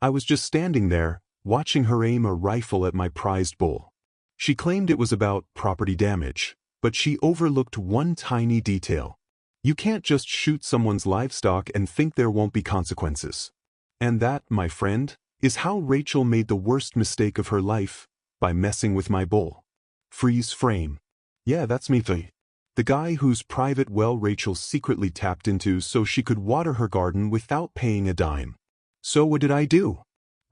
I was just standing there, watching her aim a rifle at my prized bull. She claimed it was about property damage, but she overlooked one tiny detail. You can't just shoot someone's livestock and think there won't be consequences. And that, my friend, is how Rachel made the worst mistake of her life, by messing with my bull. Freeze frame. Yeah, that's me. The guy whose private well Rachel secretly tapped into so she could water her garden without paying a dime. So what did I do?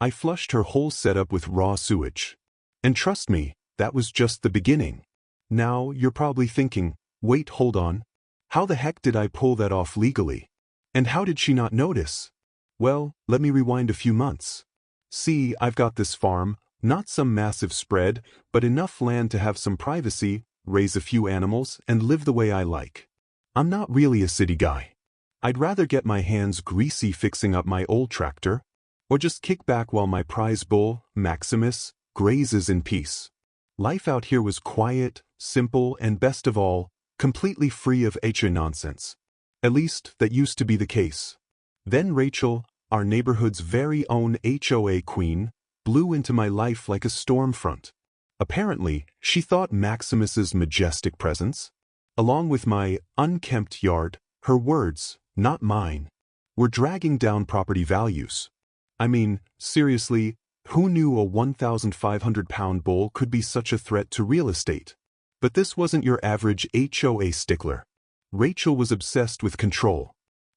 I flushed her whole setup with raw sewage. And trust me, that was just the beginning. Now, you're probably thinking, wait, hold on. How the heck did I pull that off legally? And how did she not notice? Well, let me rewind a few months. See, I've got this farm, not some massive spread, but enough land to have some privacy, raise a few animals, and live the way I like. I'm not really a city guy. I'd rather get my hands greasy fixing up my old tractor, or just kick back while my prize bull, Maximus, grazes in peace. Life out here was quiet, simple, and best of all, completely free of HOA nonsense. At least, that used to be the case. Then Rachel, our neighborhood's very own HOA queen, blew into my life like a storm front. Apparently, she thought Maximus's majestic presence, along with my unkempt yard, her words, not mine, were dragging down property values. I mean, seriously, who knew a 1,500-pound bull could be such a threat to real estate? But this wasn't your average HOA stickler. Rachel was obsessed with control.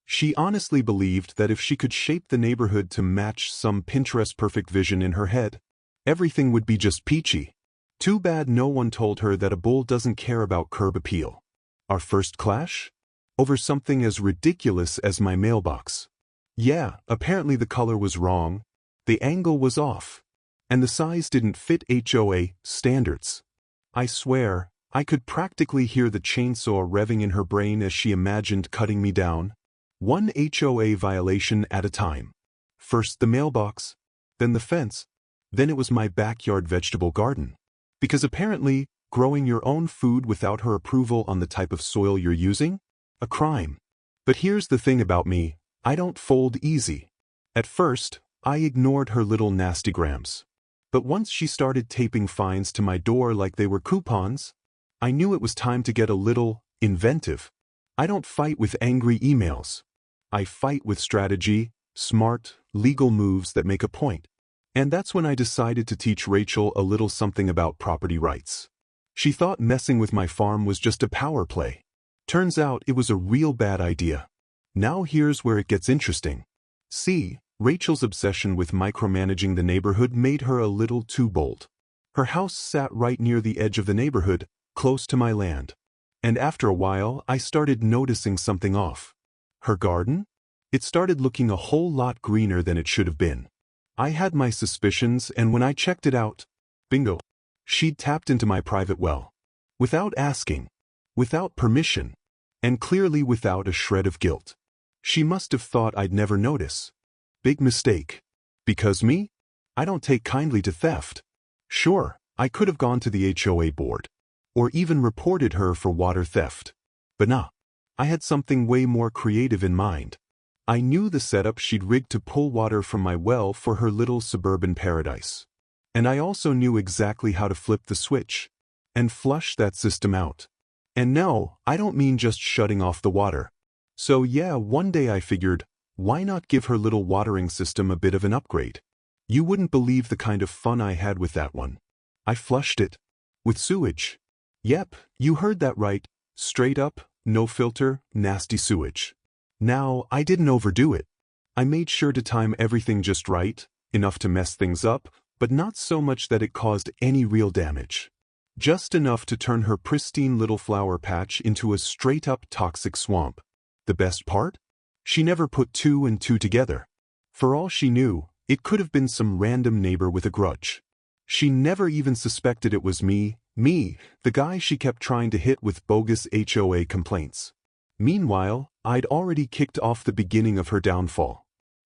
She honestly believed that if she could shape the neighborhood to match some Pinterest-perfect vision in her head, everything would be just peachy. Too bad no one told her that a bull doesn't care about curb appeal. Our first clash? Over something as ridiculous as my mailbox. Yeah, apparently the color was wrong, the angle was off, and the size didn't fit HOA standards. I swear, I could practically hear the chainsaw revving in her brain as she imagined cutting me down, one HOA violation at a time. First the mailbox, then the fence, then it was my backyard vegetable garden. Because apparently, growing your own food without her approval on the type of soil you're using? A crime. But here's the thing about me, I don't fold easy. At first, I ignored her little nastygrams. But once she started taping fines to my door like they were coupons, I knew it was time to get a little inventive. I don't fight with angry emails. I fight with strategy, smart, legal moves that make a point. And that's when I decided to teach Rachel a little something about property rights. She thought messing with my farm was just a power play. Turns out it was a real bad idea. Now here's where it gets interesting. See, Rachel's obsession with micromanaging the neighborhood made her a little too bold. Her house sat right near the edge of the neighborhood, close to my land. And after a while, I started noticing something off. Her garden? It started looking a whole lot greener than it should have been. I had my suspicions, and when I checked it out, bingo, she'd tapped into my private well. Without asking, without permission, and clearly without a shred of guilt. She must have thought I'd never notice. Big mistake. Because me? I don't take kindly to theft. Sure, I could have gone to the HOA board, or even reported her for water theft. But nah, I had something way more creative in mind. I knew the setup she'd rigged to pull water from my well for her little suburban paradise. And I also knew exactly how to flip the switch and flush that system out. And no, I don't mean just shutting off the water. So yeah, one day I figured, why not give her little watering system a bit of an upgrade? You wouldn't believe the kind of fun I had with that one. I flushed it. With sewage. Yep, you heard that right. Straight up, no filter, nasty sewage. Now, I didn't overdo it. I made sure to time everything just right, enough to mess things up, but not so much that it caused any real damage. Just enough to turn her pristine little flower patch into a straight-up toxic swamp. The best part? She never put two and two together. For all she knew, it could have been some random neighbor with a grudge. She never even suspected it was me, the guy she kept trying to hit with bogus HOA complaints. Meanwhile, I'd already kicked off the beginning of her downfall.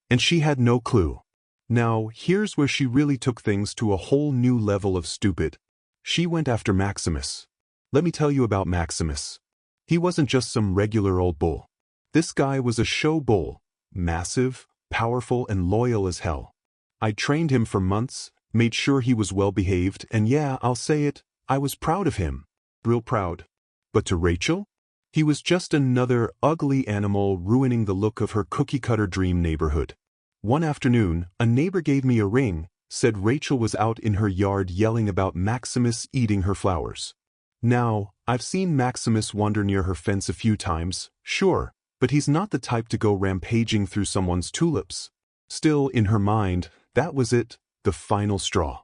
And she had no clue. Now, here's where she really took things to a whole new level of stupid. She went after Maximus. Let me tell you about Maximus. He wasn't just some regular old bull. This guy was a show bull, massive, powerful, and loyal as hell. I trained him for months, made sure he was well behaved, and yeah, I'll say it, I was proud of him. Real proud. But to Rachel? He was just another ugly animal ruining the look of her cookie-cutter dream neighborhood. One afternoon, a neighbor gave me a ring, said Rachel was out in her yard yelling about Maximus eating her flowers. Now, I've seen Maximus wander near her fence a few times, sure, but he's not the type to go rampaging through someone's tulips. Still, in her mind, that was it, the final straw.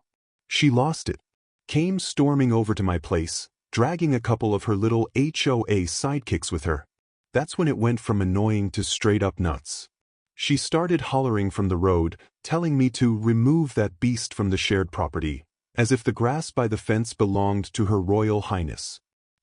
She lost it. Came storming over to my place, dragging a couple of her little HOA sidekicks with her. That's when it went from annoying to straight-up nuts. She started hollering from the road, telling me to remove that beast from the shared property, as if the grass by the fence belonged to Her Royal Highness.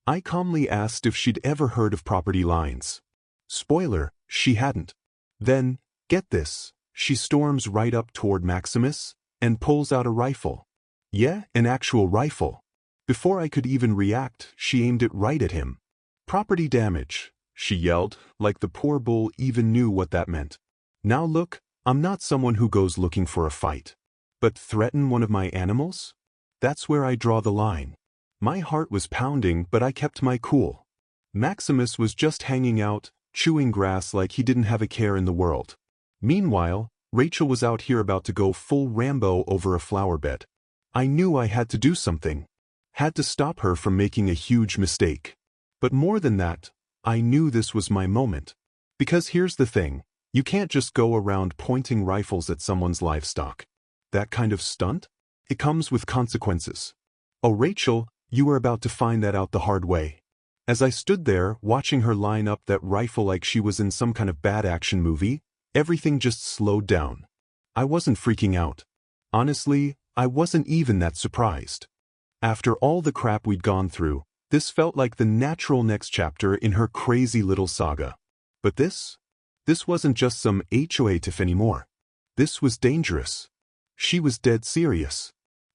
I calmly asked if she'd ever heard of property lines. Spoiler, she hadn't. Then, get this, she storms right up toward Maximus and pulls out a rifle. Yeah, an actual rifle. Before I could even react, she aimed it right at him. Property damage, she yelled, like the poor bull even knew what that meant. Now look, I'm not someone who goes looking for a fight. But threaten one of my animals? That's where I draw the line. My heart was pounding, but I kept my cool. Maximus was just hanging out, chewing grass like he didn't have a care in the world. Meanwhile, Rachel was out here about to go full Rambo over a flower bed. I knew I had to do something. Had to stop her from making a huge mistake. But more than that, I knew this was my moment. Because here's the thing, you can't just go around pointing rifles at someone's livestock. That kind of stunt? It comes with consequences. Oh, Rachel, you were about to find that out the hard way. As I stood there, watching her line up that rifle like she was in some kind of bad action movie, everything just slowed down. I wasn't freaking out. Honestly, I wasn't even that surprised. After all the crap we'd gone through, this felt like the natural next chapter in her crazy little saga. But this wasn't just some HOA tiff anymore. This was dangerous. She was dead serious.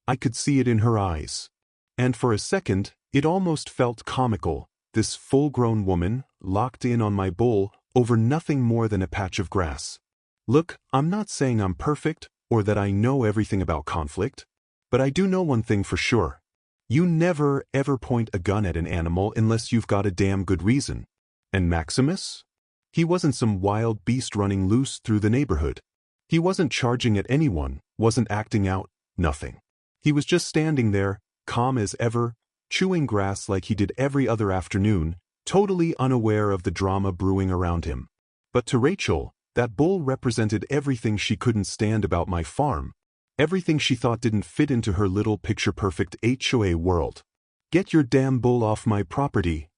I could see it in her eyes. And for a second, it almost felt comical, this full-grown woman, locked in on my bull, over nothing more than a patch of grass. Look, I'm not saying I'm perfect, or that I know everything about conflict, but I do know one thing for sure. You never, ever point a gun at an animal unless you've got a damn good reason. And Maximus? He wasn't some wild beast running loose through the neighborhood. He wasn't charging at anyone, wasn't acting out, nothing. He was just standing there, calm as ever, chewing grass like he did every other afternoon, totally unaware of the drama brewing around him. But to Rachel, that bull represented everything she couldn't stand about my farm, everything she thought didn't fit into her little picture-perfect HOA world. Get your damn bull off my property!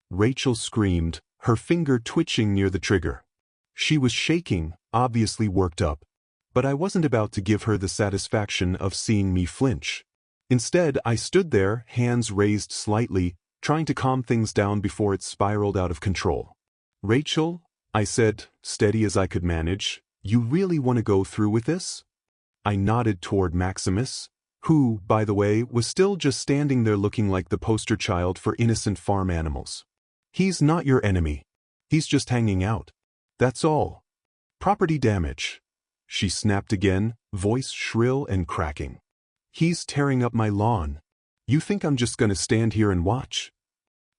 Rachel screamed, her finger twitching near the trigger. She was shaking, obviously worked up. But I wasn't about to give her the satisfaction of seeing me flinch. Instead, I stood there, hands raised slightly, trying to calm things down before it spiraled out of control. Rachel, I said, steady as I could manage, you really want to go through with this? I nodded toward Maximus, who, by the way, was still just standing there looking like the poster child for innocent farm animals. He's not your enemy. He's just hanging out. That's all. Property damage. She snapped again, voice shrill and cracking. He's tearing up my lawn. You think I'm just gonna stand here and watch?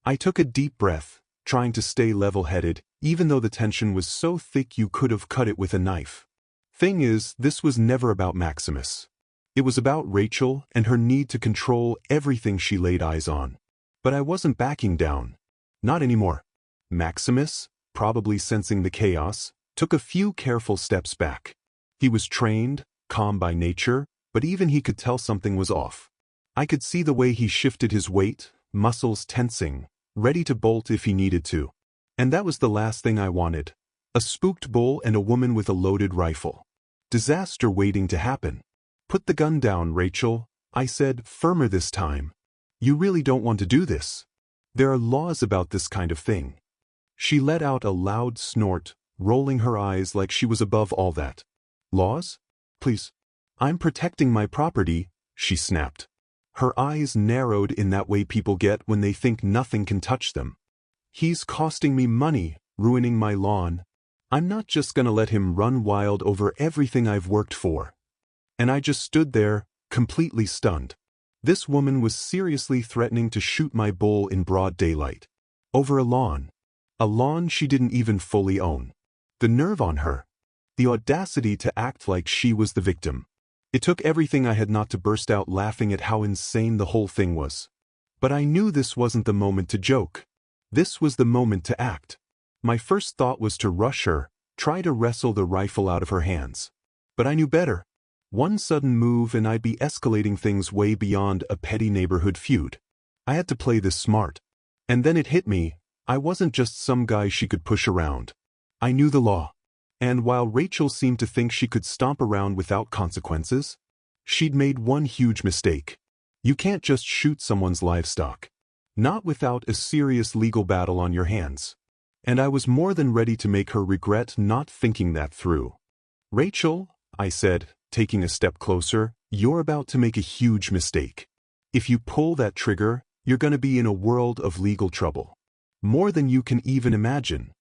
I took a deep breath, trying to stay level-headed, even though the tension was so thick you could have cut it with a knife. Thing is, this was never about Maximus. It was about Rachel and her need to control everything she laid eyes on. But I wasn't backing down. Not anymore. Maximus, probably sensing the chaos, took a few careful steps back. He was trained, calm by nature, but even he could tell something was off. I could see the way he shifted his weight, muscles tensing, ready to bolt if he needed to. And that was the last thing I wanted. A spooked bull and a woman with a loaded rifle. Disaster waiting to happen. Put the gun down, Rachel, I said, firmer this time. You really don't want to do this. There are laws about this kind of thing. She let out a loud snort, rolling her eyes like she was above all that. Laws? Please. I'm protecting my property, she snapped. Her eyes narrowed in that way people get when they think nothing can touch them. He's costing me money, ruining my lawn. I'm not just gonna let him run wild over everything I've worked for. and I just stood there, completely stunned. This woman was seriously threatening to shoot my bull in broad daylight. Over a lawn. A lawn she didn't even fully own. The nerve on her. The audacity to act like she was the victim. It took everything I had not to burst out laughing at how insane the whole thing was. But I knew this wasn't the moment to joke. This was the moment to act. My first thought was to rush her, try to wrestle the rifle out of her hands. But I knew better. One sudden move and I'd be escalating things way beyond a petty neighborhood feud. I had to play this smart. And then it hit me, I wasn't just some guy she could push around. I knew the law. And while Rachel seemed to think she could stomp around without consequences, she'd made one huge mistake. You can't just shoot someone's livestock. Not without a serious legal battle on your hands. And I was more than ready to make her regret not thinking that through. Rachel, I said, taking a step closer, you're about to make a huge mistake. If you pull that trigger, you're going to be in a world of legal trouble. More than you can even imagine.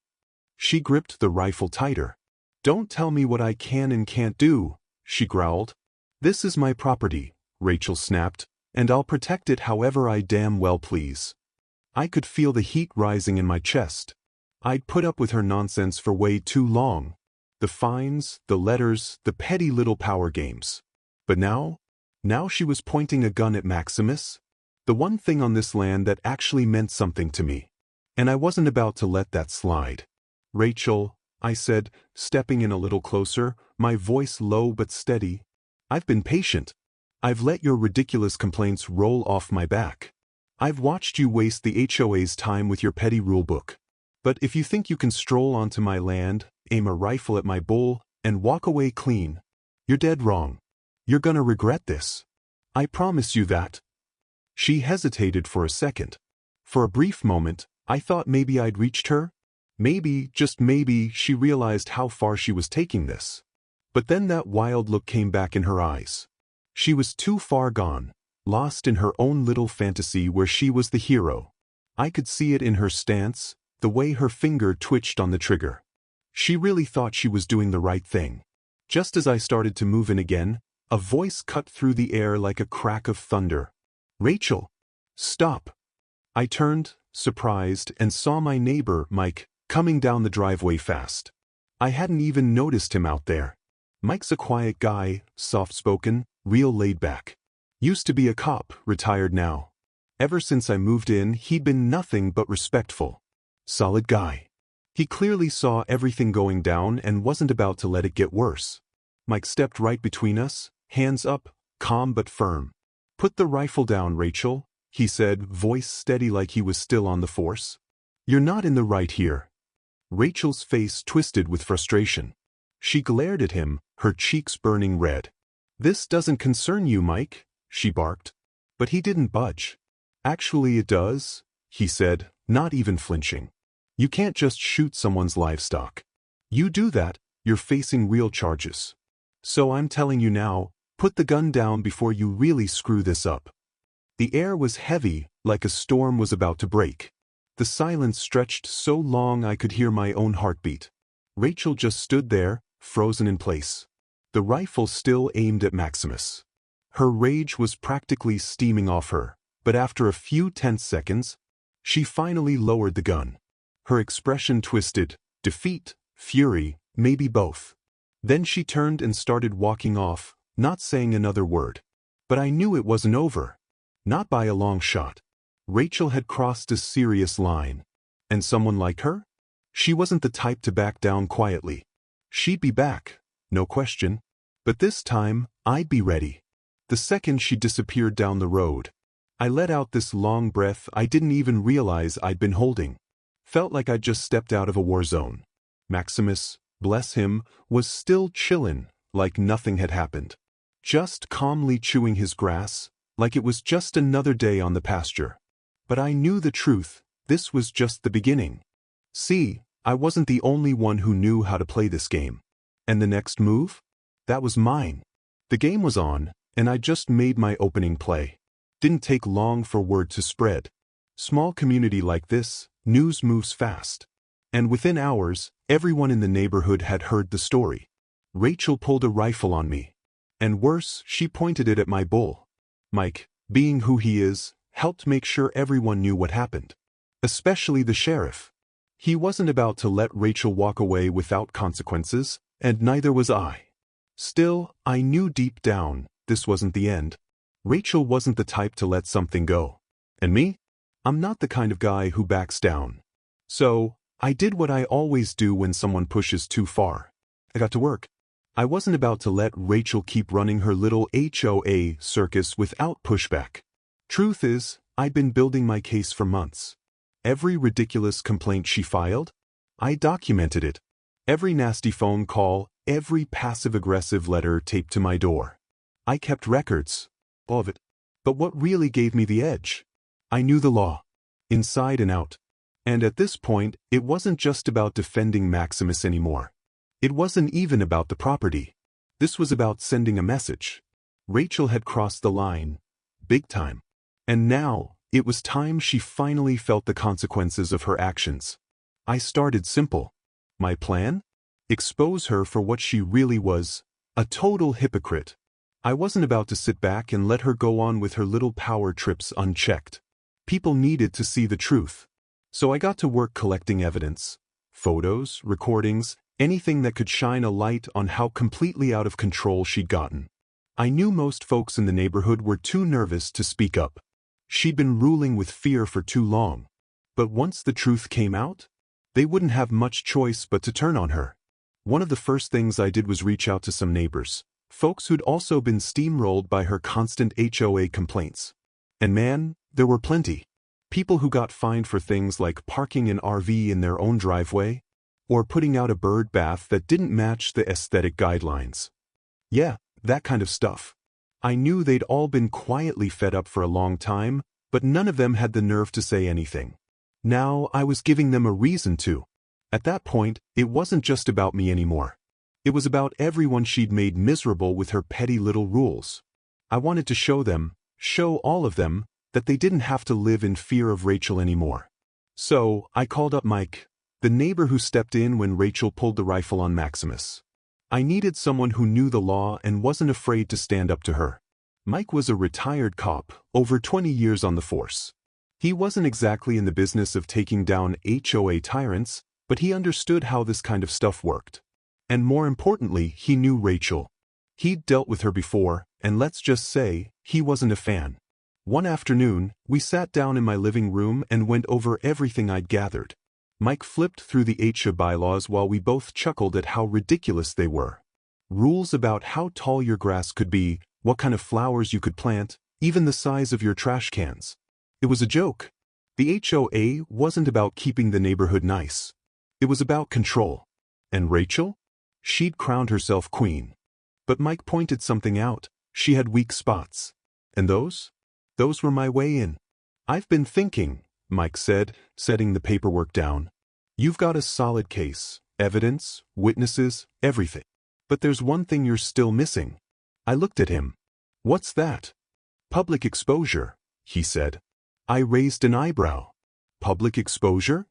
She gripped the rifle tighter. Don't tell me what I can and can't do, she growled. This is my property, Rachel snapped, and I'll protect it however I damn well please. I could feel the heat rising in my chest. I'd put up with her nonsense for way too long. The fines, the letters, the petty little power games. But now she was pointing a gun at Maximus, the one thing on this land that actually meant something to me. And I wasn't about to let that slide. Rachel, I said, stepping in a little closer, my voice low but steady. I've been patient. I've let your ridiculous complaints roll off my back. I've watched you waste the HOA's time with your petty rulebook. But if you think you can stroll onto my land, aim a rifle at my bull, and walk away clean, you're dead wrong. You're gonna regret this. I promise you that. She hesitated for a second. For a brief moment, I thought maybe I'd reached her. Maybe, just maybe, she realized how far she was taking this. But then that wild look came back in her eyes. She was too far gone, lost in her own little fantasy where she was the hero. I could see it in her stance, the way her finger twitched on the trigger. She really thought she was doing the right thing. Just as I started to move in again, a voice cut through the air like a crack of thunder. Rachel! Stop! I turned, surprised, and saw my neighbor, Mike, coming down the driveway fast. I hadn't even noticed him out there. Mike's a quiet guy, soft-spoken, real laid-back. Used to be a cop, retired now. Ever since I moved in, he'd been nothing but respectful. Solid guy. He clearly saw everything going down and wasn't about to let it get worse. Mike stepped right between us, hands up, calm but firm. Put the rifle down, Rachel, he said, voice steady like he was still on the force. You're not in the right here. Rachel's face twisted with frustration. She glared at him, her cheeks burning red. This doesn't concern you, Mike, she barked. But he didn't budge. Actually it does, he said, not even flinching. You can't just shoot someone's livestock. You do that, you're facing real charges. So I'm telling you now, put the gun down before you really screw this up. The air was heavy, like a storm was about to break. The silence stretched so long I could hear my own heartbeat. Rachel just stood there, frozen in place. The rifle still aimed at Maximus. Her rage was practically steaming off her, but after a few tense seconds, she finally lowered the gun. Her expression twisted, defeat, fury, maybe both. Then she turned and started walking off, not saying another word. But I knew it wasn't over. Not by a long shot. Rachel had crossed a serious line. And someone like her? She wasn't the type to back down quietly. She'd be back, no question. But this time, I'd be ready. The second she disappeared down the road, I let out this long breath I didn't even realize I'd been holding. Felt like I'd just stepped out of a war zone. Maximus, bless him, was still chillin', like nothing had happened. Just calmly chewing his grass, like it was just another day on the pasture. But I knew the truth, this was just the beginning. See, I wasn't the only one who knew how to play this game. And the next move? That was mine. The game was on, and I just made my opening play. Didn't take long for word to spread. Small community like this, news moves fast. And within hours, everyone in the neighborhood had heard the story. Rachel pulled a rifle on me. And worse, she pointed it at my bull. Mike, being who he is, helped make sure everyone knew what happened. Especially the sheriff. He wasn't about to let Rachel walk away without consequences, and neither was I. Still, I knew deep down, this wasn't the end. Rachel wasn't the type to let something go. And me? I'm not the kind of guy who backs down. So, I did what I always do when someone pushes too far. I got to work. I wasn't about to let Rachel keep running her little HOA circus without pushback. Truth is, I'd been building my case for months. Every ridiculous complaint she filed, I documented it. Every nasty phone call, every passive-aggressive letter taped to my door. I kept records. All of it. But what really gave me the edge? I knew the law. Inside and out. And at this point, it wasn't just about defending Maximus anymore. It wasn't even about the property. This was about sending a message. Rachel had crossed the line. Big time. And now, it was time she finally felt the consequences of her actions. I started simple. My plan? Expose her for what she really was, a total hypocrite. I wasn't about to sit back and let her go on with her little power trips unchecked. People needed to see the truth. So I got to work collecting evidence. Photos, recordings, anything that could shine a light on how completely out of control she'd gotten. I knew most folks in the neighborhood were too nervous to speak up. She'd been ruling with fear for too long. But once the truth came out, they wouldn't have much choice but to turn on her. One of the first things I did was reach out to some neighbors, folks who'd also been steamrolled by her constant HOA complaints. And man, there were plenty. People who got fined for things like parking an RV in their own driveway, or putting out a bird bath that didn't match the aesthetic guidelines. Yeah, that kind of stuff. I knew they'd all been quietly fed up for a long time, but none of them had the nerve to say anything. Now I was giving them a reason to. At that point, it wasn't just about me anymore. It was about everyone she'd made miserable with her petty little rules. I wanted to show all of them, that they didn't have to live in fear of Rachel anymore. So, I called up Mike, the neighbor who stepped in when Rachel pulled the rifle on Maximus. I needed someone who knew the law and wasn't afraid to stand up to her. Mike was a retired cop, over 20 years on the force. He wasn't exactly in the business of taking down HOA tyrants, but he understood how this kind of stuff worked. And more importantly, he knew Rachel. He'd dealt with her before, and let's just say, he wasn't a fan. One afternoon, we sat down in my living room and went over everything I'd gathered. Mike flipped through the HOA bylaws while we both chuckled at how ridiculous they were. Rules about how tall your grass could be, what kind of flowers you could plant, even the size of your trash cans. It was a joke. The HOA wasn't about keeping the neighborhood nice. It was about control. And Rachel? She'd crowned herself queen. But Mike pointed something out. She had weak spots. And those? Those were my way in. I've been thinking, Mike said, setting the paperwork down. You've got a solid case, evidence, witnesses, everything. But there's one thing you're still missing. I looked at him. What's that? Public exposure, he said. I raised an eyebrow. Public exposure?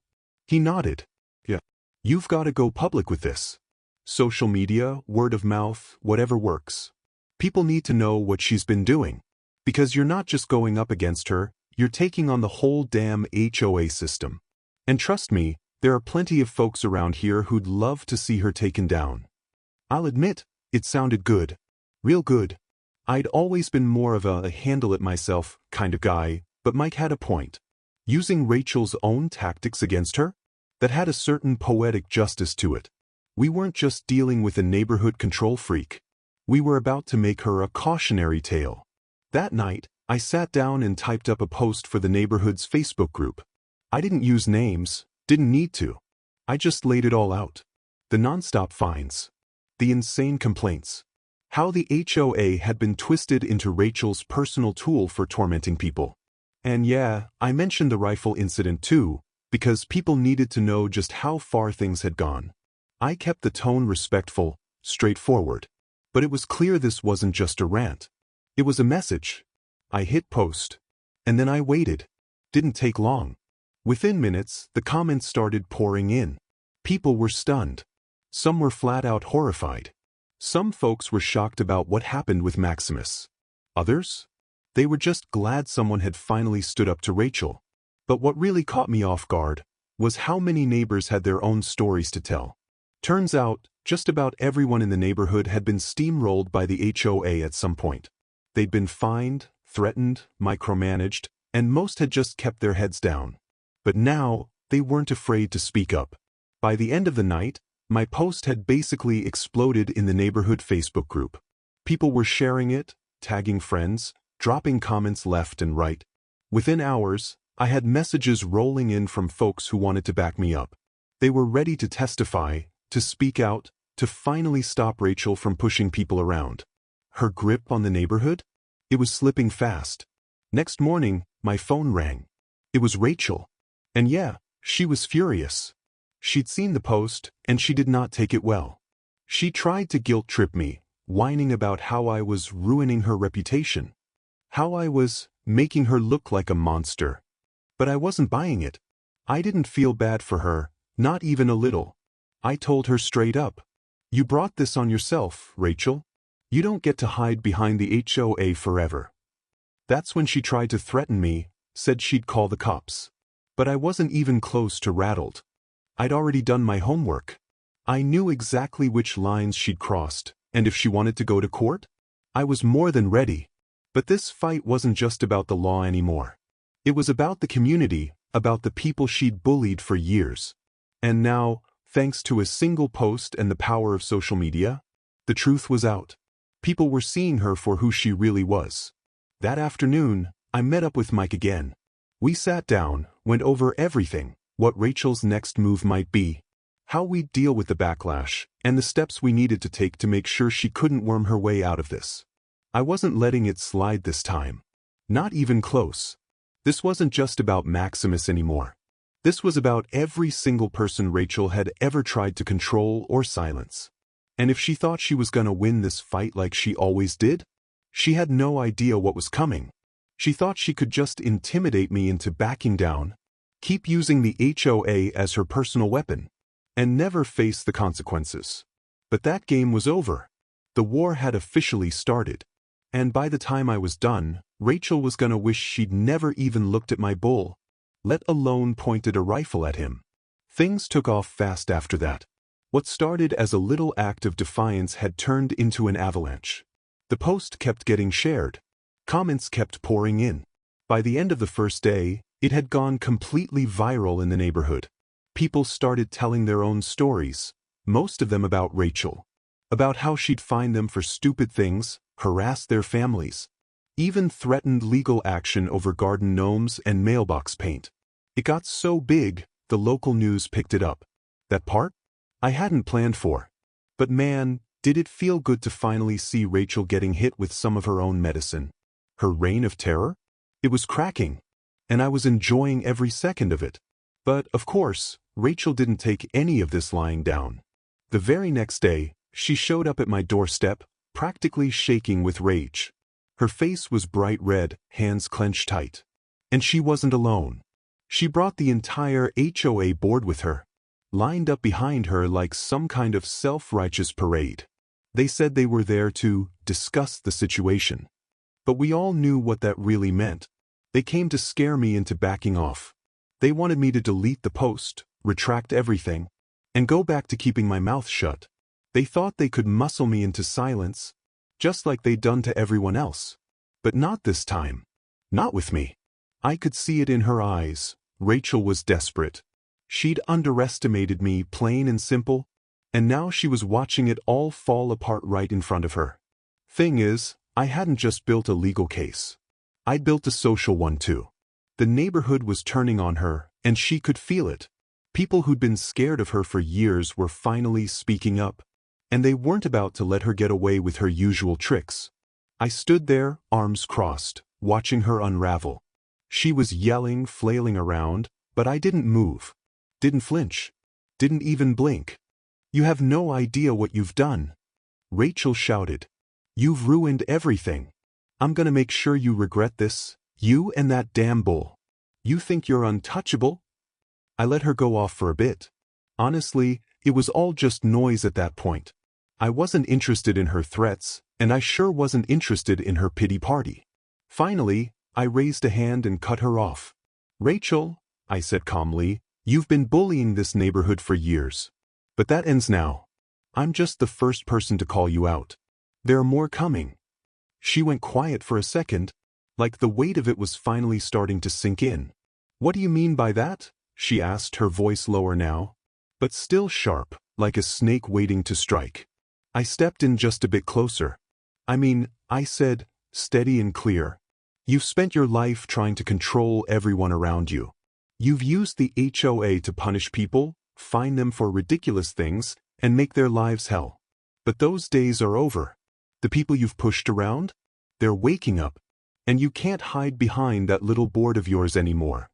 He nodded. Yeah. You've got to go public with this. Social media, word of mouth, whatever works. People need to know what she's been doing. Because you're not just going up against her, you're taking on the whole damn HOA system. And trust me, there are plenty of folks around here who'd love to see her taken down. I'll admit, it sounded good. Real good. I'd always been more of a handle it myself kind of guy, but Mike had a point. Using Rachel's own tactics against her? That had a certain poetic justice to it. We weren't just dealing with a neighborhood control freak. We were about to make her a cautionary tale. That night, I sat down and typed up a post for the neighborhood's Facebook group. I didn't use names, didn't need to. I just laid it all out. The nonstop fines. The insane complaints. How the HOA had been twisted into Rachel's personal tool for tormenting people. And yeah, I mentioned the rifle incident too, because people needed to know just how far things had gone. I kept the tone respectful, straightforward. But it was clear this wasn't just a rant. It was a message. I hit post. And then I waited. Didn't take long. Within minutes, the comments started pouring in. People were stunned. Some were flat out horrified. Some folks were shocked about what happened with Maximus. Others? They were just glad someone had finally stood up to Rachel. But what really caught me off guard was how many neighbors had their own stories to tell. Turns out, just about everyone in the neighborhood had been steamrolled by the HOA at some point. They'd been fined, threatened, micromanaged, and most had just kept their heads down. But now, they weren't afraid to speak up. By the end of the night, my post had basically exploded in the neighborhood Facebook group. People were sharing it, tagging friends, dropping comments left and right. Within hours, I had messages rolling in from folks who wanted to back me up. They were ready to testify, to speak out, to finally stop Rachel from pushing people around. Her grip on the neighborhood? It was slipping fast. Next morning, my phone rang. It was Rachel. And yeah, she was furious. She'd seen the post, and she did not take it well. She tried to guilt-trip me, whining about how I was ruining her reputation. How I was making her look like a monster. But I wasn't buying it. I didn't feel bad for her, not even a little. I told her straight up. You brought this on yourself, Rachel. You don't get to hide behind the HOA forever. That's when she tried to threaten me, said she'd call the cops. But I wasn't even close to rattled. I'd already done my homework. I knew exactly which lines she'd crossed, and if she wanted to go to court, I was more than ready. But this fight wasn't just about the law anymore. It was about the community, about the people she'd bullied for years. And now, thanks to a single post and the power of social media, the truth was out. People were seeing her for who she really was. That afternoon, I met up with Mike again. We sat down, went over everything, what Rachel's next move might be, how we'd deal with the backlash, and the steps we needed to take to make sure she couldn't worm her way out of this. I wasn't letting it slide this time. Not even close. This wasn't just about Maximus anymore. This was about every single person Rachel had ever tried to control or silence. And if she thought she was gonna win this fight like she always did, she had no idea what was coming. She thought she could just intimidate me into backing down, keep using the HOA as her personal weapon, and never face the consequences. But that game was over. The war had officially started. And by the time I was done, Rachel was gonna wish she'd never even looked at my bull, let alone pointed a rifle at him. Things took off fast after that. What started as a little act of defiance had turned into an avalanche. The post kept getting shared. Comments kept pouring in. By the end of the first day, it had gone completely viral in the neighborhood. People started telling their own stories, most of them about Rachel. About how she'd fine them for stupid things, harass their families, even threatened legal action over garden gnomes and mailbox paint. It got so big, the local news picked it up. That part? I hadn't planned for. But man, did it feel good to finally see Rachel getting hit with some of her own medicine. Her reign of terror? It was cracking. And I was enjoying every second of it. But, of course, Rachel didn't take any of this lying down. The very next day, she showed up at my doorstep, practically shaking with rage. Her face was bright red, hands clenched tight. And she wasn't alone. She brought the entire HOA board with her, lined up behind her like some kind of self-righteous parade. They said they were there to discuss the situation. But we all knew what that really meant. They came to scare me into backing off. They wanted me to delete the post, retract everything, and go back to keeping my mouth shut. They thought they could muscle me into silence, just like they'd done to everyone else. But not this time. Not with me. I could see it in her eyes. Rachel was desperate. She'd underestimated me, plain and simple, and now she was watching it all fall apart right in front of her. Thing is, I hadn't just built a legal case. I'd built a social one too. The neighborhood was turning on her, and she could feel it. People who'd been scared of her for years were finally speaking up, and they weren't about to let her get away with her usual tricks. I stood there, arms crossed, watching her unravel. She was yelling, flailing around, but I didn't move. Didn't flinch. Didn't even blink. You have no idea what you've done. Rachel shouted. You've ruined everything. I'm gonna make sure you regret this, you and that damn bull. You think you're untouchable? I let her go off for a bit. Honestly, it was all just noise at that point. I wasn't interested in her threats, and I sure wasn't interested in her pity party. Finally, I raised a hand and cut her off. "Rachel," I said calmly, "you've been bullying this neighborhood for years. But that ends now. I'm just the first person to call you out. There are more coming." She went quiet for a second, like the weight of it was finally starting to sink in. "What do you mean by that?" she asked, her voice lower now, but still sharp, like a snake waiting to strike. I stepped in just a bit closer. I said, steady and clear. "You've spent your life trying to control everyone around you. You've used the HOA to punish people, fine them for ridiculous things, and make their lives hell. But those days are over. The people you've pushed around? They're waking up. And you can't hide behind that little board of yours anymore."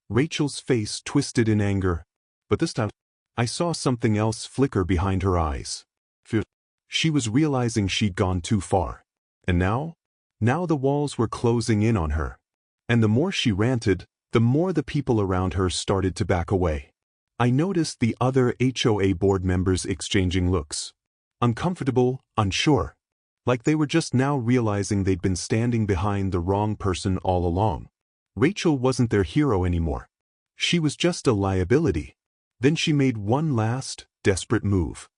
Rachel's face twisted in anger, but this time, I saw something else flicker behind her eyes. Fear. She was realizing she'd gone too far. And now the walls were closing in on her. And the more she ranted, the more the people around her started to back away. I noticed the other HOA board members exchanging looks. Uncomfortable, unsure. Like they were just now realizing they'd been standing behind the wrong person all along. Rachel wasn't their hero anymore. She was just a liability. Then she made one last, desperate move.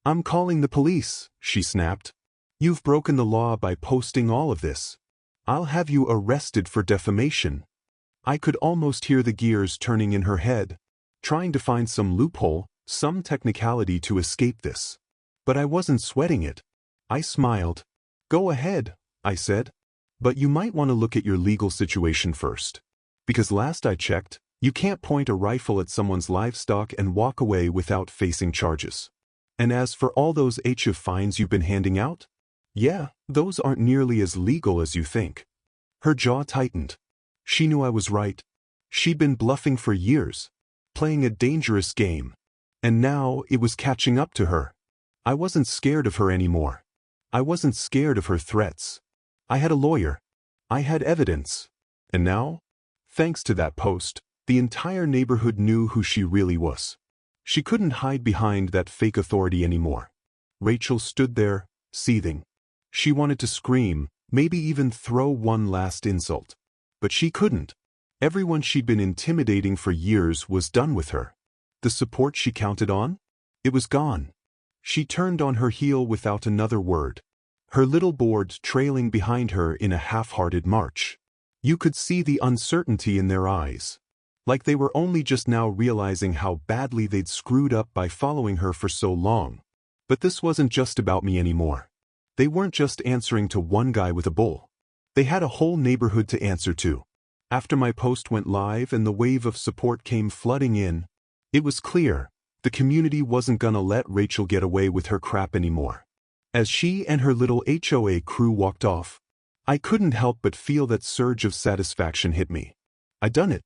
"I'm calling the police," she snapped. "You've broken the law by posting all of this. I'll have you arrested for defamation." I could almost hear the gears turning in her head, trying to find some loophole, some technicality to escape this. But I wasn't sweating it. I smiled. "Go ahead," I said. "But you might want to look at your legal situation first. Because last I checked, you can't point a rifle at someone's livestock and walk away without facing charges. And as for all those HOA fines you've been handing out, yeah, those aren't nearly as legal as you think." Her jaw tightened. She knew I was right. She'd been bluffing for years, playing a dangerous game. And now it was catching up to her. I wasn't scared of her anymore. I wasn't scared of her threats. I had a lawyer. I had evidence. And now, thanks to that post, the entire neighborhood knew who she really was. She couldn't hide behind that fake authority anymore. Rachel stood there, seething. She wanted to scream, maybe even throw one last insult. But she couldn't. Everyone she'd been intimidating for years was done with her. The support she counted on? It was gone. She turned on her heel without another word, her little board trailing behind her in a half-hearted march. You could see the uncertainty in their eyes, like they were only just now realizing how badly they'd screwed up by following her for so long. But this wasn't just about me anymore. They weren't just answering to one guy with a bull. They had a whole neighborhood to answer to. After my post went live and the wave of support came flooding in, it was clear the community wasn't gonna let Rachel get away with her crap anymore. As she and her little HOA crew walked off, I couldn't help but feel that surge of satisfaction hit me. I'd done it.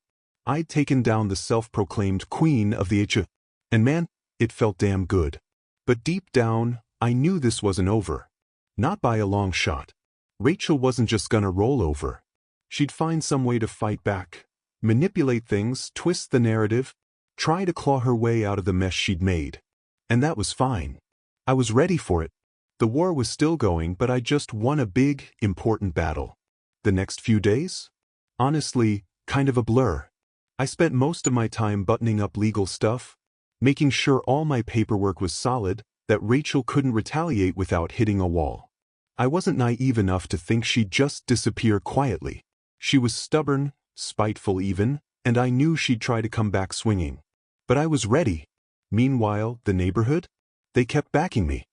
I'd taken down the self-proclaimed queen of the HOA, and man, it felt damn good. But deep down, I knew this wasn't over. Not by a long shot. Rachel wasn't just gonna roll over. She'd find some way to fight back, manipulate things, twist the narrative, try to claw her way out of the mess she'd made. And that was fine. I was ready for it. The war was still going, but I just won a big, important battle. The next few days? Honestly, kind of a blur. I spent most of my time buttoning up legal stuff, making sure all my paperwork was solid, that Rachel couldn't retaliate without hitting a wall. I wasn't naive enough to think she'd just disappear quietly. She was stubborn, spiteful even, and I knew she'd try to come back swinging. But I was ready. Meanwhile, the neighborhood? They kept backing me.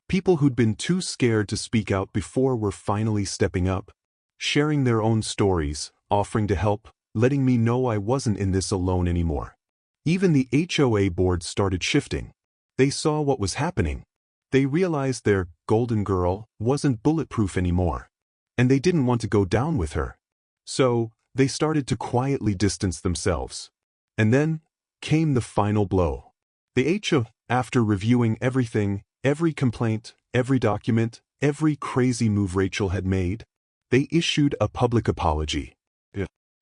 People who'd been too scared to speak out before were finally stepping up, sharing their own stories, offering to help, letting me know I wasn't in this alone anymore. Even the HOA board started shifting. They saw what was happening. They realized their golden girl wasn't bulletproof anymore. And they didn't want to go down with her. So, they started to quietly distance themselves. And then came the final blow. The HOA, after reviewing everything, every complaint, every document, every crazy move Rachel had made, they issued a public apology.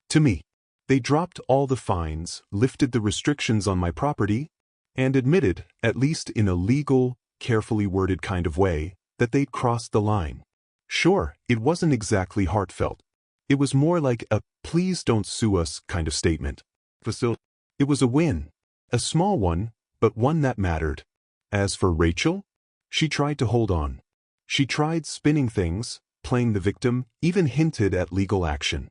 To me. They dropped all the fines, lifted the restrictions on my property, and admitted, at least in a legal, carefully worded kind of way that they'd crossed the line. Sure, it wasn't exactly heartfelt. It was more like a "please don't sue us" kind of statement. It was a win. A small one, but one that mattered. As for Rachel, she tried to hold on. She tried spinning things, playing the victim, even hinted at legal action.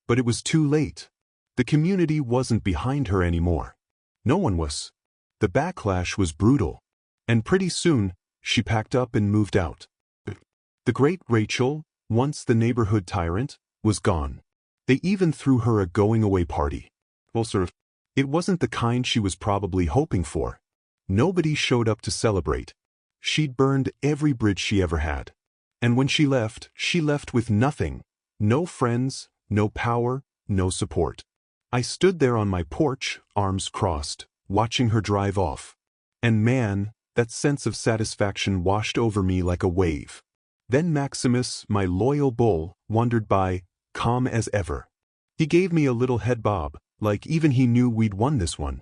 But it was too late. The community wasn't behind her anymore. No one was. The backlash was brutal. And pretty soon, she packed up and moved out. The great Rachel, once the neighborhood tyrant, was gone. They even threw her a going-away party. Well, it wasn't the kind she was probably hoping for. Nobody showed up to celebrate. She'd burned every bridge she ever had. And when she left with nothing. No friends, no power, no support. I stood there on my porch, arms crossed, watching her drive off. And man, that sense of satisfaction washed over me like a wave. Then Maximus, my loyal bull, wandered by, calm as ever. He gave me a little head bob, like even he knew we'd won this one.